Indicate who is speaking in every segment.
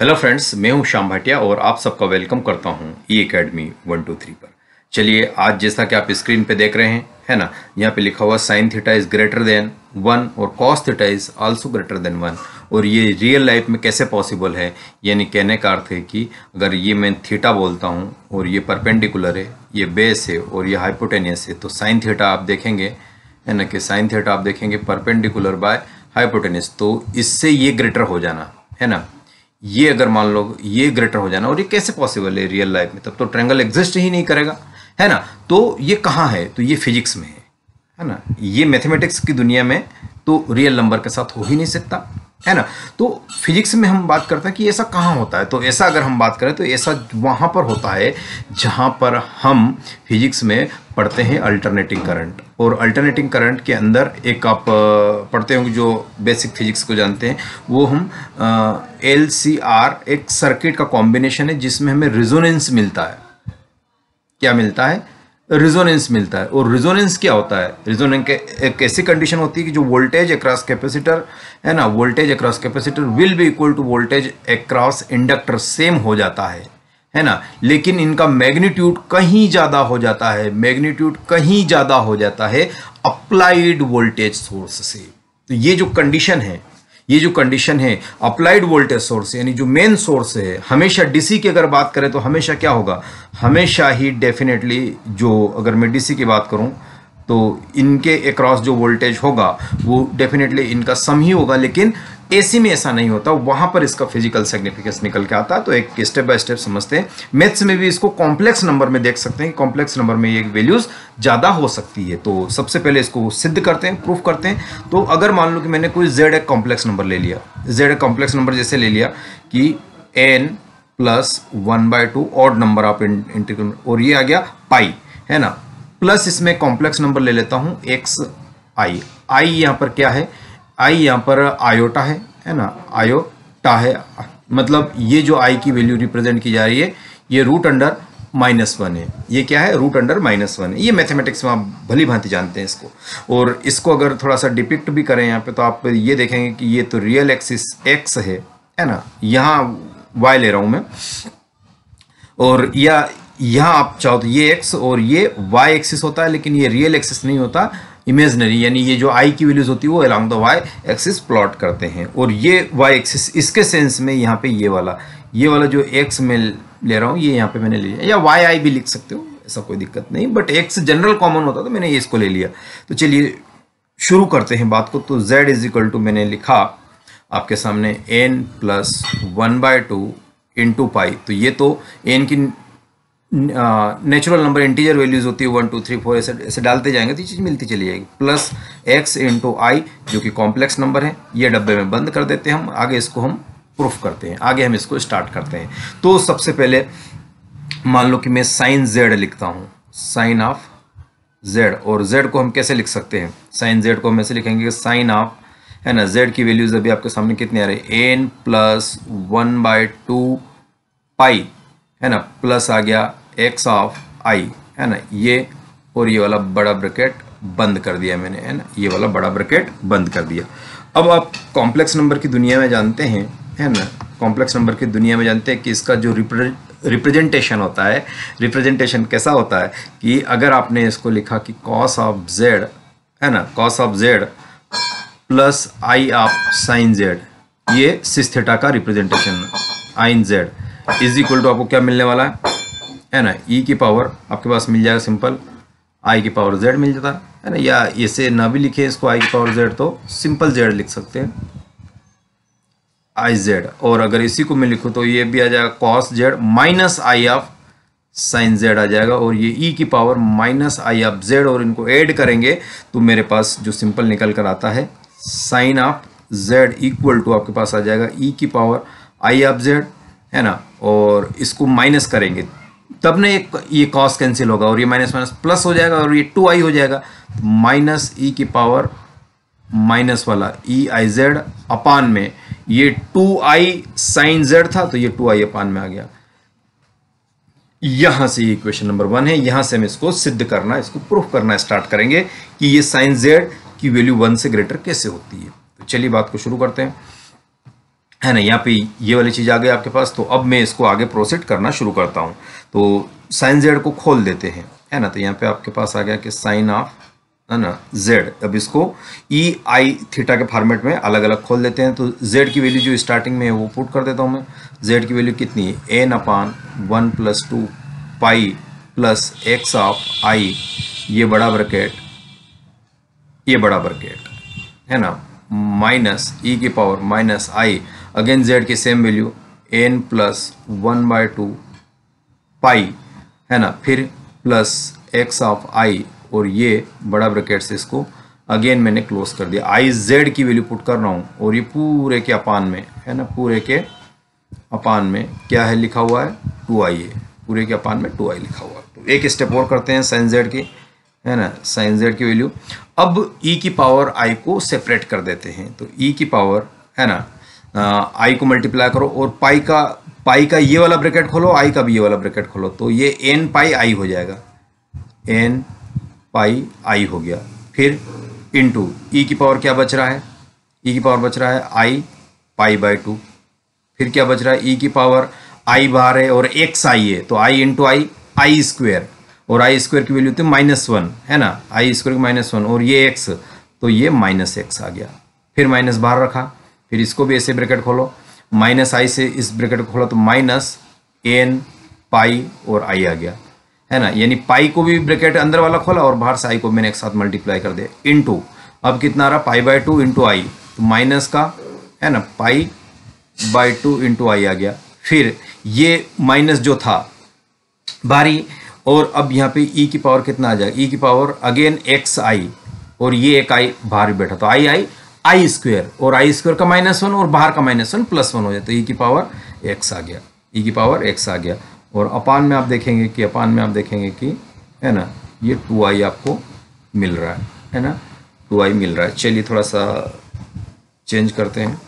Speaker 1: Hello friends, मैं हूं श्याम भाटिया और आप सबका वेलकम करता हूं ई अकेडमी 123 पर। चलिए, आज जैसा कि आप स्क्रीन पे देख रहे हैं, है ना, यहाँ पे लिखा हुआ sine theta is greater than 1 और cos theta is also greater than 1। और ये रियल लाइफ में कैसे पॉसिबल है, यानी कहने का अर्थ है कि अगर ये मैं थीटा बोलता हूँ और ये परपेंडिकुलर है, ये बेस है और ये हाइपोटेनियस है, तो साइन थीटा आप देखेंगे, है ना, कि साइन थीटा आप देखेंगे परपेंडिकुलर बाय हाइपोटेनियस, तो इससे ये ग्रेटर हो जाना, है ना। ये अगर मान लो ये ग्रेटर हो जाना, और ये कैसे पॉसिबल है रियल लाइफ में, तब तो ट्रायंगल एग्जिस्ट ही नहीं करेगा, है ना। तो ये कहाँ है, तो ये फिजिक्स में है ना। ये मैथमेटिक्स की दुनिया में तो रियल नंबर के साथ हो ही नहीं सकता, है ना। तो फिजिक्स में हम बात करते हैं कि ऐसा कहाँ होता है, तो ऐसा अगर हम बात करें तो ऐसा वहाँ पर होता है जहाँ पर हम फिजिक्स में पढ़ते हैं अल्टरनेटिंग करंट। और अल्टरनेटिंग करंट के अंदर एक आप पढ़ते होंगे, जो बेसिक फिजिक्स को जानते हैं, वो हम LCR एक सर्किट का कॉम्बिनेशन है जिसमें हमें रिजोनेंस मिलता है। क्या मिलता है? रिजोनेंस मिलता है। और रिजोनेंस क्या होता है? रिजोनेंस एक ऐसी कंडीशन होती है कि जो वोल्टेज अक्रॉस कैपेसिटर, है ना, voltage across capacitor will be equal to voltage across inductor, same हो जाता है ना, लेकिन इनका मैग्नीट्यूड कहीं ज़्यादा हो जाता है, मैग्नीट्यूड कहीं ज़्यादा हो जाता है अप्लाइड वोल्टेज सोर्स से। तो ये जो कंडीशन है, ये जो कंडीशन है अप्लाइड वोल्टेज सोर्स, यानी जो मेन सोर्स है, हमेशा डीसी की अगर बात करें तो हमेशा क्या होगा, हमेशा ही डेफिनेटली, जो अगर मैं डीसी की बात करूं तो इनके अक्रॉस जो वोल्टेज होगा वो डेफिनेटली इनका सम ही होगा। लेकिन एसी में ऐसा नहीं होता, वहां पर इसका फिजिकल सिग्निफिकेंस निकल के आता है। तो एक स्टेप बाय स्टेप समझते हैं। मैथ्स में भी इसको कॉम्प्लेक्स नंबर में देख सकते हैं कि कॉम्प्लेक्स नंबर में ये वैल्यूज ज़्यादा हो सकती है। तो सबसे पहले इसको सिद्ध करते हैं, प्रूफ करते हैं। तो अगर मान लो कि मैंने कोई जेड एक कॉम्प्लेक्स नंबर ले लिया, जेड एक कॉम्प्लेक्स नंबर जैसे ले लिया कि n प्लस 1/2 ऑड नंबर आप इंटीग्रल, और ये आ गया पाई, है ना, प्लस इसमें कॉम्प्लेक्स नंबर ले लेता हूँ एक्स आई। आई यहाँ पर क्या है? आई यहाँ पर आयोटा है ना, आयोटा है, मतलब ये जो आई की वैल्यू रिप्रेजेंट की जा रही है ये रूट अंडर -1 है। ये क्या है? रूट अंडर -1 है। ये मैथमेटिक्स में आप भली भांति जानते हैं इसको। और इसको अगर थोड़ा सा डिपिक्ट भी करें यहाँ पे, तो आप ये देखेंगे कि ये तो रियल एक्सिस एक्स है ना, यहाँ वाई ले रहा हूँ मैं, और या यहाँ आप चाहो तो ये एक्स और ये वाई एक्सिस होता है, लेकिन ये रियल एक्सिस नहीं होता, इमेजनरी, यानी ये जो आई की वैल्यूज होती है वो along the Y axis plot करते हैं। और ये वाई एक्सिस, इसके सेंस में यहाँ पे ये वाला जो एक्स में ले रहा हूँ, ये यहाँ पे मैंने ले लिया, या वाई आई भी लिख सकते हो, ऐसा कोई दिक्कत नहीं, बट एक्स जनरल कॉमन होता तो मैंने ये इसको ले लिया। तो चलिए शुरू करते हैं बात को। तो z इज इक्वल टू मैंने लिखा आपके सामने n प्लस 1/2 इंटू पाई। तो ये तो n की नेचुरल नंबर इंटीजर वैल्यूज होती है 1 2 3 4, ऐसे डालते जाएंगे तो ये चीज़ मिलती चली जाएगी, प्लस x इंटू आई जो कि कॉम्प्लेक्स नंबर है। ये डब्बे में बंद कर देते हैं हम, आगे इसको हम प्रूफ करते हैं, आगे हम इसको स्टार्ट करते हैं। तो सबसे पहले मान लो कि मैं साइन z लिखता हूँ, साइन ऑफ z, और z को हम कैसे लिख सकते हैं? साइन z को हम ऐसे लिखेंगे कि साइन ऑफ, है ना, z की वैल्यूज अभी आपके सामने कितने आ रहे हैं, n प्लस 1/2 पाई, है ना, प्लस आ गया x ऑफ i, है ना, ये, और ये वाला बड़ा ब्रैकेट बंद कर दिया मैंने, है ना, ये वाला बड़ा ब्रैकेट बंद कर दिया। अब आप कॉम्प्लेक्स नंबर की दुनिया में जानते हैं, है ना, कॉम्प्लेक्स नंबर की दुनिया में जानते हैं कि इसका जो रिप्रेजेंटेशन होता है, रिप्रेजेंटेशन कैसा होता है कि अगर आपने इसको लिखा कि cos ऑफ z, है ना, cos of z plus i of sine z, ये सिस थीटा का रिप्रेजेंटेशन आइन z इज इक्वल टू आपको क्या मिलने वाला है ना, e की पावर आपके पास मिल जाएगा सिंपल, i की पावर z मिल जाता है ना, या ऐसे ना भी लिखे इसको i की पावर z तो सिंपल z लिख सकते हैं, iz। और अगर इसी को मैं लिखूँ तो ये भी आ जाएगा cos z minus i of sine z आ जाएगा, और ये e की power minus i of z, और इनको ऐड करेंगे तो मेरे पास जो सिंपल निकल कर आता है sine of z equal to आपके पास आ जाएगा e की पावर i ऑफ z, है ना, और इसको माइनस करेंगे तब ना ये कॉस कैंसिल होगा और ये माइनस माइनस प्लस हो जाएगा और ये 2i हो जाएगा, माइनस e की पावर माइनस वाला ei/z अपान में ये 2i साइन z था तो ये 2i अपान में आ गया। यहां से ये इक्वेशन नंबर 1 है, यहां से हम इसको सिद्ध करना, इसको प्रूफ करना स्टार्ट करेंगे कि ये साइन z की वैल्यू 1 से ग्रेटर कैसे होती है। तो चलिए बात को शुरू करते हैं। है ना। यहाँ पे ये वाली चीज़ आ गई आपके पास। तो अब मैं इसको आगे प्रोसीड करना शुरू करता हूँ। तो साइन जेड को खोल देते हैं, है ना। तो यहाँ पे आपके पास आ गया कि साइन ऑफ, है ना, जेड। अब इसको ई आई थीटा के फॉर्मेट में अलग अलग खोल देते हैं। तो जेड की वैल्यू जो स्टार्टिंग में है वो पुट कर देता हूँ मैं। जेड की वैल्यू कितनी है, N upon 1 + 2 pi plus x of i, ये बड़ा ब्रैकेट, ये बड़ा ब्रैकेट, है ना, माइनस ई की पावर माइनस आई, अगेन जेड की सेम वैल्यू एन प्लस 1/2 पाई, है ना, फिर प्लस एक्स ऑफ आई, और ये बड़ा ब्रैकेट से इसको अगेन मैंने क्लोज कर दिया। आई जेड की वैल्यू पुट कर रहा हूँ, और ये पूरे के अपान में, है ना, पूरे के अपान में क्या है लिखा हुआ है, 2i है, पूरे के अपान में 2i लिखा हुआ है। तो एक स्टेप और करते हैं साइन जेड की, है ना, साइन जेड की वैल्यू। अब e की पावर i को सेपरेट कर देते हैं। तो e की पावर, है ना, i को मल्टीप्लाई करो, और पाई का ये वाला ब्रैकेट खोलो, i का भी ये वाला ब्रैकेट खोलो, तो ये n पाई i हो जाएगा, n पाई i हो गया। फिर इंटू e की पावर क्या बच रहा है, e की पावर बच रहा है i पाई/2। फिर क्या बच रहा है, e की पावर i बाहर है और x i है, तो i इंटू i स्क्वेयर, और आई स्क्वायर की वैल्यू थी -1, है ना, आई स्क्वायर -1, और ये x, तो ये -x आ गया। फिर माइनस बाहर रखा, फिर इसको भी ऐसे ब्रैकेट खोलो, -i से इस ब्रैकेट को खोला तो -n पाई और i आ गया, है ना। यानी पाई को भी ब्रैकेट अंदर वाला खोला और बाहर से i को मैंने एक साथ मल्टीप्लाई कर दिया, इंटू अब कितना आ रहा, पाई/2 इंटू आई, तो माइनस का, है ना, पाई/2 इंटू आई आ गया। फिर ये माइनस जो था बारी, और अब यहाँ पे e की पावर कितना आ जाएगा, e की पावर अगेन एक्स आई, और ये एक i बाहर भी बैठा, तो आई स्क्वेयर, और आई स्क्वेयर का -1 और बाहर का -1 +1 हो जाए, तो e की पावर x आ गया, e की पावर x आ गया। और अपान में आप देखेंगे कि है ना, ये 2i आपको मिल रहा है ना, 2i मिल रहा है। चलिए थोड़ा सा चेंज करते हैं।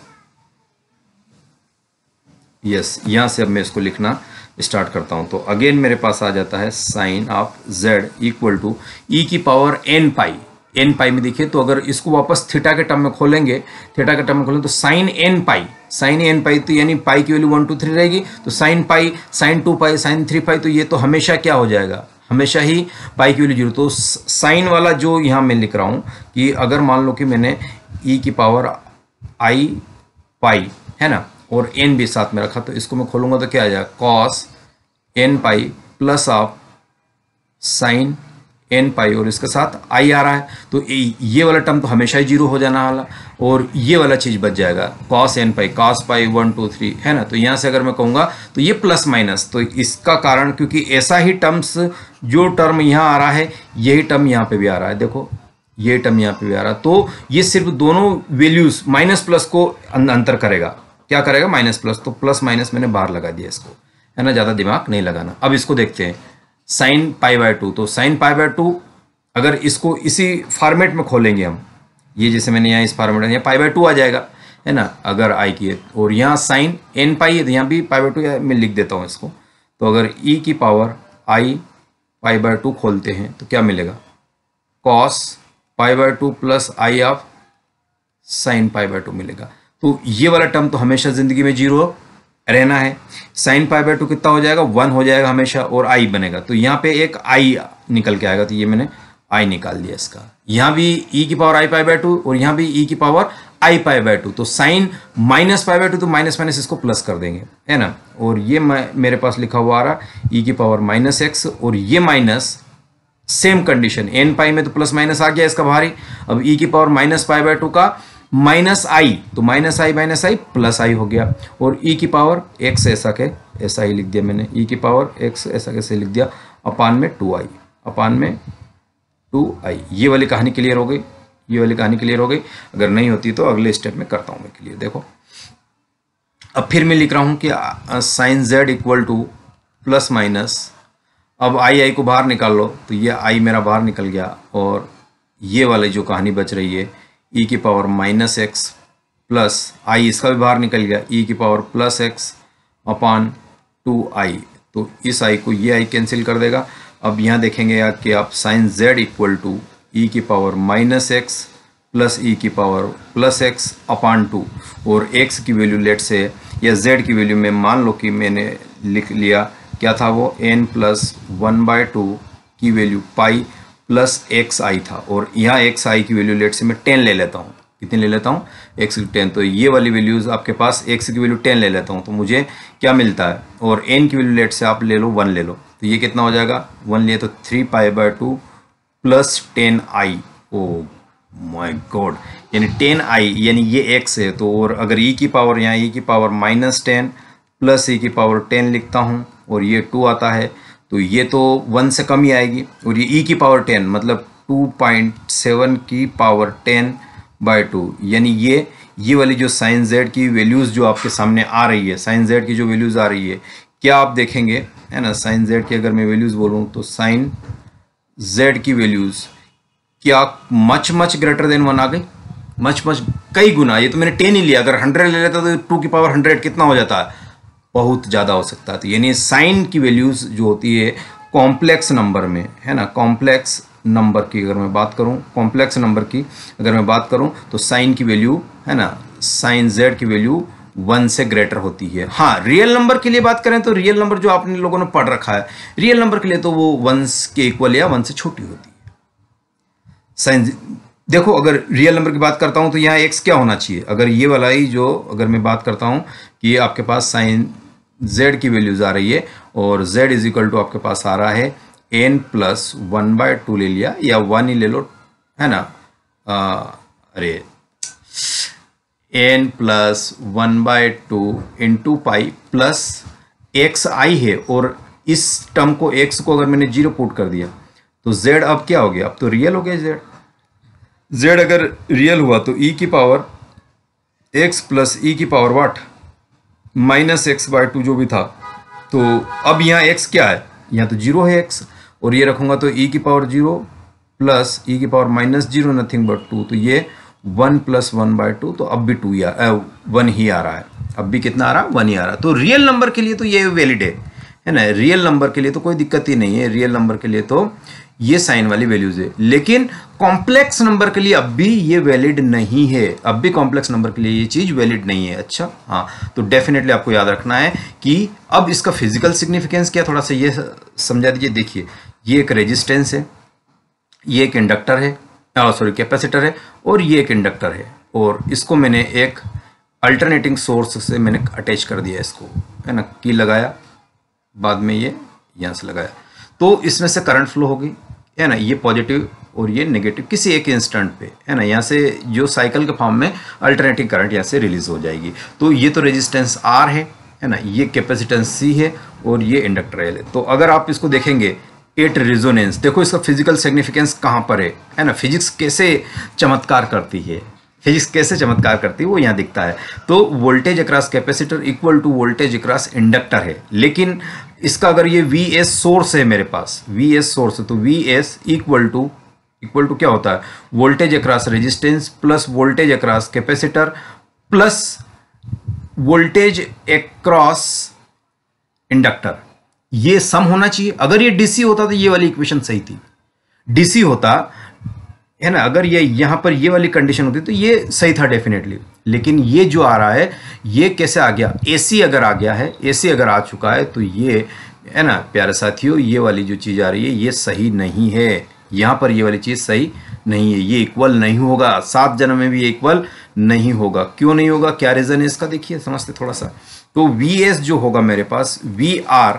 Speaker 1: यस, यहाँ से अब मैं इसको लिखना स्टार्ट करता हूँ। तो अगेन मेरे पास आ जाता है sine of Z equal to e की पावर n पाई में देखिए, तो अगर इसको वापस थीटा के टर्म में खोलेंगे, तो साइन n पाई, तो यानी पाई की वैल्यू 1 2 3 रहेगी, तो साइन पाई, साइन 2 पाई, साइन 3 पाई, तो ये तो हमेशा क्या हो जाएगा, हमेशा ही पाई की वैल्यू 0। तो साइन वाला जो यहाँ मैं लिख रहा हूँ कि अगर मान लो कि मैंने ई की पावर आई पाई, है ना, और n भी साथ में रखा, तो इसको मैं खोलूंगा तो क्या आ जाएगा, cos n pi plus of sine n पाई, और इसके साथ i आ रहा है, तो ये वाला टर्म तो हमेशा ही 0 हो जाना वाला, और ये वाला चीज़ बच जाएगा, कॉस n पाई, कॉस पाई 1 2 3, है ना। तो यहाँ से अगर मैं कहूँगा तो ये प्लस माइनस, तो इसका कारण, क्योंकि ऐसा ही टर्म्स, जो टर्म यहाँ आ रहा है यही टर्म यहाँ पे भी आ रहा है, देखो ये टर्म यहाँ पे भी आ रहा है, तो ये सिर्फ दोनों वैल्यूज माइनस प्लस को अंतर करेगा, क्या करेगा, माइनस प्लस, तो प्लस माइनस मैंने बाहर लगा दिया इसको, है ना, ज़्यादा दिमाग नहीं लगाना। अब इसको देखते हैं, साइन पाई/2, तो साइन पाई/2 अगर इसको इसी फॉर्मेट में खोलेंगे हम, ये जैसे मैंने यहाँ इस फॉर्मेट में, यहाँ पाई/2 आ जाएगा, है ना, अगर आई की है, और यहाँ साइन n पाई है, तो यहाँ भी पाई/2 मैं लिख देता हूँ इसको। तो अगर e की पावर आई पाई/2 खोलते हैं तो क्या मिलेगा, कॉस पाई/2 प्लस आई ऑफ साइन पाई/2 मिलेगा। तो ये वाला टर्म तो हमेशा जिंदगी में 0 रहना है। साइन पाई/2 कितना हो जाएगा, 1 हो जाएगा हमेशा, और i बनेगा, तो यहाँ पे एक i निकल के आएगा, तो ये मैंने i निकाल दिया इसका। यहाँ भी e की पावर i पाई/2 और यहाँ भी e की पावर i पाई/2, तो साइन माइनस पाई/2, तो माइनस माइनस इसको प्लस कर देंगे, है ना। और ये मेरे पास लिखा हुआ आ रहा e की पावर -x, और ये माइनस सेम कंडीशन, n पाई में तो प्लस माइनस आ गया इसका बाहरी, अब e की पावर -पाई/2 का -i, तो -i प्लस i हो गया, और e की पावर x ऐसा ही लिख दिया मैंने, e की पावर x ऐसा कैसे लिख दिया, अपान में 2i, ये वाली कहानी क्लियर हो गई, अगर नहीं होती तो अगले स्टेप में करता हूँ मैं क्लियर। देखो अब फिर मैं लिख रहा हूँ कि sine z equal to plus minus, अब आई को बाहर निकाल लो, तो ये i मेरा बाहर निकल गया, और ये वाली जो कहानी बच रही है e की पावर -x प्लस i, इसका भी बाहर निकल गया, e की पावर +x अपान 2i, तो इस i को ये i कैंसिल कर देगा। अब यहाँ देखेंगे कि आप sine z equal to e की पावर -x प्लस ई की पावर प्लस एक्स अपान 2, और एक्स की वैल्यू लेट से या जेड की वैल्यू में मान लो कि मैंने लिख लिया क्या था वो n प्लस 1/2 की वैल्यू पाई प्लस एक्स आई था, और यहाँ एक्स आई की वैल्यू लेट से मैं 10 ले लेता हूँ। कितनी ले लेता हूँ? x की 10। तो ये वाली वैल्यूज़ आपके पास x की वैल्यू 10 ले लेता हूँ तो मुझे क्या मिलता है, और n की वैल्यू लेट से आप ले लो 1 ले लो, तो ये कितना हो जाएगा 1 लिए तो 3π/2 plus 10i। Oh my God, यानी 10i यानी ये x है, तो और अगर e की पावर यहाँ e की पावर -10 प्लस e की पावर 10 लिखता हूँ और ये 2 आता है तो ये तो 1 से कम ही आएगी, और ये e की पावर 10 मतलब 2.7 की पावर 10/2, यानी ये वाली जो साइन z की वैल्यूज़ जो आपके सामने आ रही है, साइन z की जो वैल्यूज़ आ रही है, क्या आप देखेंगे है ना, साइन z की अगर मैं वैल्यूज़ बोलूँ तो साइन z की वैल्यूज़ क्या मच ग्रेटर देन 1 आ गई, मच कई गुना। ये तो मैंने 10 ही लिया, अगर 100 ले लेता तो 2 की पावर 100 कितना हो जाता है, बहुत ज़्यादा हो सकता है। तो यानी साइन की वैल्यूज़ जो होती है कॉम्प्लेक्स नंबर में, है ना, कॉम्प्लेक्स नंबर की अगर मैं बात करूं, कॉम्प्लेक्स नंबर की अगर मैं बात करूं तो साइन की वैल्यू है ना, साइन z की वैल्यू 1 से ग्रेटर होती है। हाँ, रियल नंबर के लिए बात करें तो रियल नंबर जो आपने लोगों ने पढ़ रखा है, रियल नंबर के लिए तो वो 1 के इक्वल या 1 से छोटी होती है साइन। देखो अगर रियल नंबर की बात करता हूं तो यहाँ x क्या होना चाहिए, अगर ये वाला ही जो अगर मैं बात करता हूं कि आपके पास साइन z की वैल्यूज आ रही है और z इज इक्वल टू आपके पास आ रहा है n प्लस 1/2 ले लिया या 1 ही ले लो, है ना, अरे n plus 1/2 into pi plus x i है, और इस टर्म को x को अगर मैंने 0 पुट कर दिया तो z अब क्या हो गया, अब तो रियल हो गया z अगर रियल हुआ तो e की पावर x प्लस e की पावर वाट -x/2 जो भी था, तो अब यहाँ x क्या है, यहाँ तो 0 है x, और ये रखूँगा तो e की पावर 0 प्लस e की पावर -0 नथिंग बट 2, तो ये 1 प्लस 1/2, तो अब भी 1 ही आ रहा है, अब भी कितना आ रहा है, 1 ही आ रहा है। तो रियल नंबर के लिए तो ये वैलिड है ना, रियल नंबर के लिए तो कोई दिक्कत ही नहीं है, रियल नंबर के लिए तो ये साइन वाली वैल्यूज है, लेकिन कॉम्प्लेक्स नंबर के लिए अब भी ये वैलिड नहीं है, अब भी कॉम्प्लेक्स नंबर के लिए ये चीज़ वैलिड नहीं है। अच्छा हाँ, तो डेफिनेटली आपको याद रखना है कि अब इसका फिजिकल सिग्निफिकेंस क्या, थोड़ा सा ये समझा दीजिए। देखिए ये एक रेजिस्टेंस है, ये एक इंडक्टर है, सॉरी कैपेसिटर है, और ये एक इंडक्टर है, और इसको मैंने एक अल्टरनेटिंग सोर्स से मैंने अटैच कर दिया इसको, है ना, की लगाया, बाद में ये यहाँ से लगाया, तो इसमें से करंट फ्लो होगी, है ना, ये पॉजिटिव और ये नेगेटिव किसी एक इंस्टेंट पे, है ना, यहाँ से जो साइकिल के फॉर्म में अल्टरनेटिंग करंट यहाँ से रिलीज हो जाएगी। तो ये तो रेजिस्टेंस R है ना, ये कैपेसिटेंस C है और ये इंडक्टर L है। तो अगर आप इसको देखेंगे एट रेजोनेंस, देखो इसका फिजिकल सिग्निफिकेंस कहाँ पर है ना, फिजिक्स कैसे चमत्कार करती है, फिजिक्स कैसे चमत्कार करती है वो यहाँ दिखता है। तो voltage across capacitor equal to voltage across inductor है, लेकिन इसका अगर ये Vs सोर्स है मेरे पास, Vs सोर्स है, तो Vs इक्वल टू क्या होता है, voltage across resistance plus voltage across capacitor plus voltage across inductor, ये सम होना चाहिए। अगर ये डीसी होता तो ये वाली इक्वेशन सही थी, डीसी होता है ना, अगर ये यहाँ पर ये वाली कंडीशन होती तो ये सही था डेफिनेटली, लेकिन ये जो आ रहा है ये कैसे आ गया, एसी अगर आ गया है, एसी अगर आ चुका है तो ये है ना प्यारे साथियों, ये वाली जो चीज़ आ रही है ये सही नहीं है, यहाँ पर ये वाली चीज़ सही नहीं है, ये इक्वल नहीं होगा, 7 जन्म में भी ये इक्वल नहीं होगा। क्यों नहीं होगा, क्या रीज़न है इसका, देखिए समझते थोड़ा सा। तो Vs जो होगा मेरे पास VR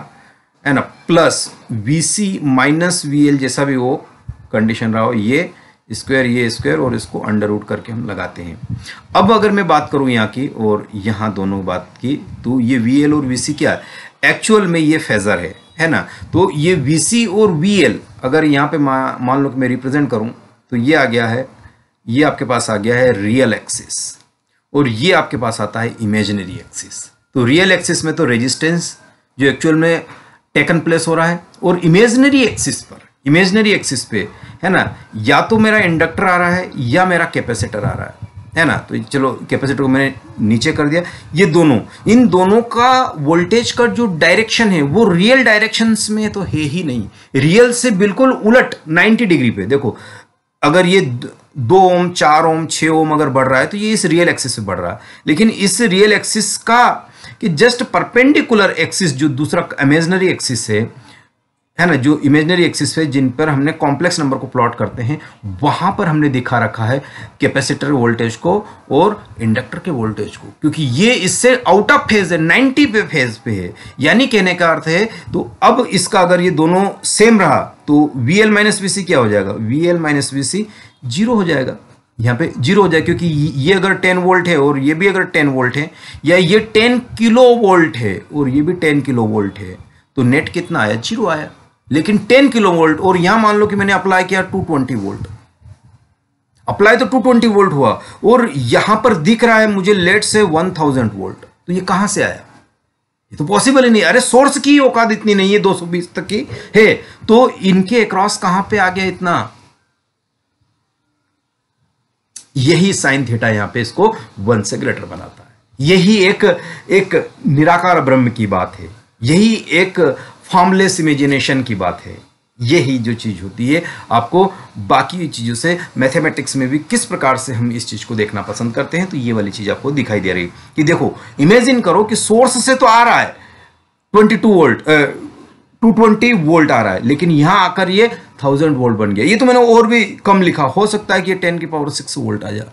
Speaker 1: है ना प्लस VC माइनस VL, जैसा भी वो कंडीशन रहा हो, ये स्क्वायर ये स्क्वायर और इसको अंडर रूट करके हम लगाते हैं। अब अगर मैं बात करूं यहाँ की और यहाँ दोनों बात की, तो ये VL और VC क्या है, एक्चुअल में ये फेजर है ना, तो ये VC और VL अगर यहाँ पे मान लो कि मैं रिप्रेजेंट करूं तो ये आ गया है, ये आपके पास आ गया है रियल एक्सिस, और ये आपके पास आता है इमेजिनरी एक्सिस। तो रियल एक्सिस में तो रेजिस्टेंस जो एक्चुअल में टेकन प्लेस हो रहा है, और इमेजिनरी एक्सिस पर, इमेजिनरी एक्सिस पे है ना, या तो मेरा इंडक्टर आ रहा है या मेरा कैपेसिटर आ रहा है ना। तो चलो कैपेसिटर को मैंने नीचे कर दिया, ये दोनों, इन दोनों का वोल्टेज का जो डायरेक्शन है वो रियल डायरेक्शंस में तो है ही नहीं, रियल से बिल्कुल उलट 90 डिग्री पे। देखो अगर ये 2 ओम 4 ओम 6 ओम अगर बढ़ रहा है तो ये इस रियल एक्सिस पे बढ़ रहा है, लेकिन इस रियल एक्सिस का कि जस्ट परपेंडिकुलर एक्सिस जो दूसरा इमेजिनरी एक्सिस है ना, जो इमेजिनरी एक्सिस है जिन पर हमने कॉम्प्लेक्स नंबर को प्लॉट करते हैं, वहां पर हमने दिखा रखा है कैपेसिटर वोल्टेज को और इंडक्टर के वोल्टेज को, क्योंकि ये इससे आउट ऑफ फेज है, 90 पे फेज पे है। यानी कहने का अर्थ है, तो अब इसका अगर ये दोनों सेम रहा तो VL माइनस VC क्या हो जाएगा, VL माइनस VC 0 हो जाएगा, यहाँ पे 0 हो जाएगा, क्योंकि ये अगर 10 वोल्ट है और ये भी अगर 10 वोल्ट है, या ये 10 किलो वोल्ट है और ये भी 10 किलो वोल्ट है, तो नेट कितना आया, 0 आया। लेकिन 10 किलो वोल्ट और यहां मान लो कि मैंने अप्लाई किया 220 वोल्ट, अप्लाई तो 220 वोल्ट हुआ, और यहां पर दिख रहा है मुझे लेट से 1000 वोल्ट, तो ये कहां से आया, ये तो पॉसिबल ही नहीं। अरे सोर्स की औकात इतनी नहीं है, 220 तक की है, तो इनके अक्रॉस कहां पे आ गया इतना। यही साइन थीटा यहां पे इसको 1 से ग्रेटर बनाता है। यही एक निराकार ब्रह्म की बात है, यही एक फॉर्मलेस इमेजिनेशन की बात है। यही जो चीज होती है, आपको बाकी चीजों से मैथमेटिक्स में भी किस प्रकार से हम इस चीज को देखना पसंद करते हैं, तो ये वाली चीज आपको दिखाई दे रही है कि देखो, इमेजिन करो कि सोर्स से तो आ रहा है 220 वोल्ट आ रहा है, लेकिन यहां आकर ये 1000 वोल्ट बन गया। ये तो मैंने और भी कम लिखा, हो सकता है कि 10 की पावर 6 वोल्ट आ जाए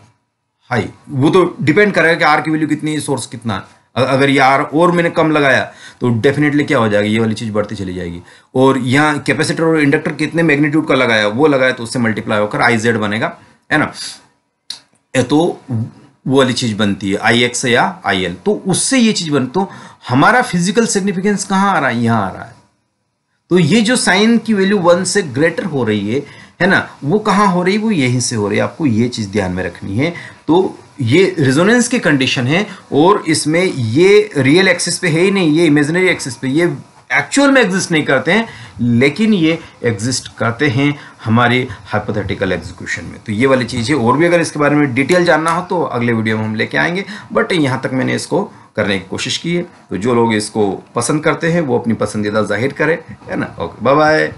Speaker 1: हाई, वो तो डिपेंड करेगा कि आर की वैल्यू कितनी है, सोर्स कितना है। अगर ये आर और मैंने कम लगाया तो डेफिनेटली क्या हो जाएगी, ये वाली चीज बढ़ती चली जाएगी। और यहाँ कैपेसिटर और इंडक्टर कितने मैग्नीट्यूड का लगाया, वो लगाया तो उससे मल्टीप्लाई होकर IZ बनेगा, है ना, तो वो वाली चीज बनती है IX या IL, तो उससे ये चीज बनती। तो हमारा फिजिकल सिग्निफिकेंस कहाँ आ रहा है, यहाँ आ रहा है। तो ये जो साइन की वैल्यू 1 से ग्रेटर हो रही है ना, वो कहाँ हो रही है, वो यहीं से हो रही है। आपको ये चीज ध्यान में रखनी है। तो ये रेजोनेंस की कंडीशन है, और इसमें ये रियल एक्सिस पे है ही नहीं, ये इमेजिनरी एक्सिस पे, ये एक्चुअल में एग्जिस्ट नहीं करते हैं, लेकिन ये एग्जिस्ट करते हैं हमारे हाइपोथेटिकल एग्जीक्यूशन में। तो ये वाली चीज़ है। और भी अगर इसके बारे में डिटेल जानना हो तो अगले वीडियो में हम लेके आएंगे, बट यहाँ तक मैंने इसको करने की कोशिश की है। तो जो लोग इसको पसंद करते हैं वो अपनी पसंदीदा जाहिर करें, है ना। Okay, bye bye.